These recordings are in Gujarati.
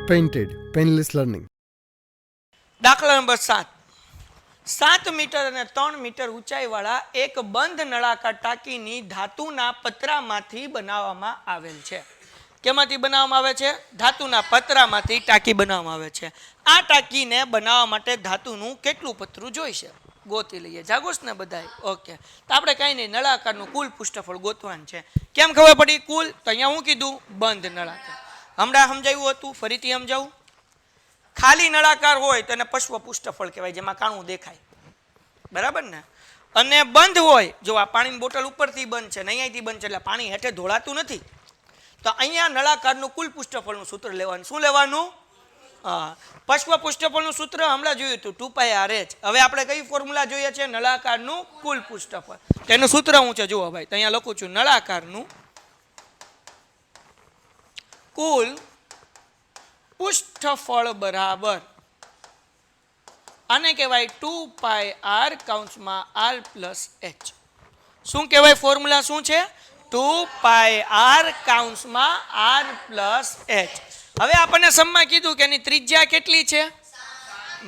Painted, painless learning. દાખલા નંબર 7 મીટર અને 3 મીટર ઊંચાઈવાળા એક બંધ નળાકાર ટાંકીની ધાતુના પતરામાંથી બનાવવામાં આવેલ છે. કેમાંથી બનાવવામાં આવે છે? ધાતુના પતરામાંથી ટાંકી બનાવવામાં આવે છે. આ ટાંકીને બનાવવા માટે ધાતુનું કેટલું પતરું જોઈશે? ગોતી લઈએ. જાગોશ ને બધાય? ઓકે. તો આપણે કાંઈ નહીં, નળાકારનું કુલ પૃષ્ઠફળ ગોતવાનું છે. કેમ ખબર પડી કુલ? તો અહીંયા હું કીધું બંધ નળાકાર. હમણાં સમજાવ્યું હતું, ફરીથી સમજાવું. ખાલી નળાકાર હોય તો એને પશ્વ પૃષ્ઠફળ કહેવાય, જેમાં કાણું દેખાય, બરાબર ને? અને બંધ હોય, જો આ પાણીની બોટલ ઉપરથી બંધ છે ને અહીંયાથી બંધ છે એટલે પાણી હેઠે ઢોળાતું નથી, તો અહીંયા નળાકારનું કુલ પૃષ્ઠફળનું સૂત્ર લેવાનું. શું લેવાનું? પશ્વ પૃષ્ઠફળનું સૂત્ર હમણાં જોયું હતું, 2πRh. હવે આપણે કઈ ફોર્મ્યુલા જોઈએ છે? નળાકારનું કુલ પૃષ્ઠફળ. એનું સૂત્ર શું છે જુઓ ભાઈ, તો અહીંયા લખું છું, નળાકારનું કુલ પૃષ્ઠફળ બરાબર આને કહેવાય 2πr કૌંસમાં r પ્લસ h. શું કહેવાય? ફોર્મ્યુલા શું છે? 2πr કૌંસમાં r પ્લસ h. હવે આપણને સમમાં કીધું કે એની ત્રિજ્યા કેટલી છે,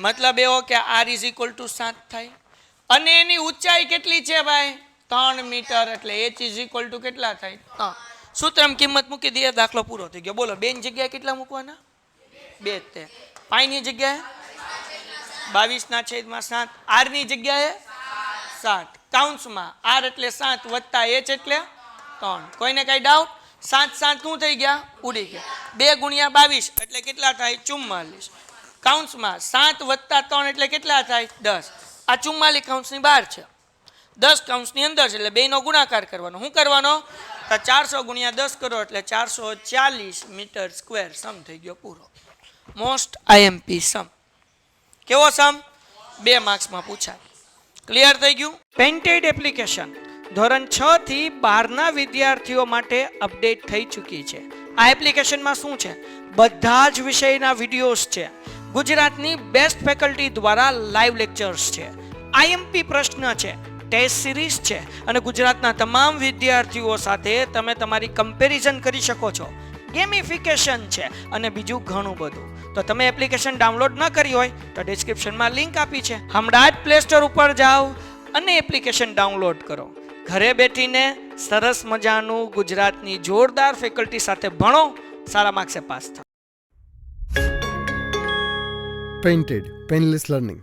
મતલબ એવો કે r ઇઝ ઇક્વલ ટુ 7 થાય, અને એની ઊંચાઈ કેટલી છે ભાઈ? 3 મીટર, એટલે h ઇઝ ઇક્વલ ટુ કેટલા થાય? 3. સૂત્રમાં કિંમત મૂકી દઈએ, દાખલો પૂરો થઈ ગયો. બોલો, બેની જગ્યાએ કેટલા મૂકવાના? 2 તે. પાઈની જગ્યાએ 22/7. r ની જગ્યાએ 7 કૌંસમાં r એટલે 7 વત્તા h એટલે 3. કોઈને કઈ ડાઉટ? 7 શું થઈ ગયા? ઉડી ગયા. 2 ગુણ્યા 22 એટલે કેટલા થાય? 44. કૌંસમાં 7 વત્તા 3 એટલે કેટલા થાય? 10. આ 44 કૌંસની બહાર છે, 10 કૌંસની અંદર છે, એટલે બેનો ગુણાકાર કરવાનો. શું કરવાનો? તો 400 ગુણ્યા 10 કરો એટલે 440 મીટર સ્ક્વેર. સમ થઈ ગયો પૂરો. મોસ્ટ IMP સમ. કેવો સમ? 2 માર્ક્સમાં પૂછાય. ક્લિયર થઈ ગયું? પેઇન્ટેડ એપ્લિકેશન ધોરણ 6 થી 12ના વિદ્યાર્થીઓ માટે અપડેટ થઈ ચૂકી છે. આ એપ્લિકેશનમાં શું છે? બધા જ વિષયના વિડીયોઝ છે. ગુજરાતની બેસ્ટ ફેકલ્ટી દ્વારા લાઈવ લેક્ચર્સ છે, IMP પ્રશ્ન છે, ટેસ્ટ સિરીઝ છે, અને ગુજરાતના તમામ વિદ્યાર્થીઓ સાથે તમે તમારી કમ્પેરિઝન કરી શકો છો. ગેમિફિકેશન છે અને બીજું ઘણું બધું. તો તમે એપ્લિકેશન ડાઉનલોડ ન કરી હોય તો ડિસ્ક્રિપ્શનમાં લિંક આપી છે, હમણાં જ પ્લે સ્ટોર ઉપર જાઓ અને એપ્લિકેશન ડાઉનલોડ કરો. ઘરે બેઠીને સરસ મજાનું ગુજરાતની જોરદાર ફેકલ્ટી સાથે ભણો, સારા માર્ક્સે પાસ થાઓ. Painted, painless learning.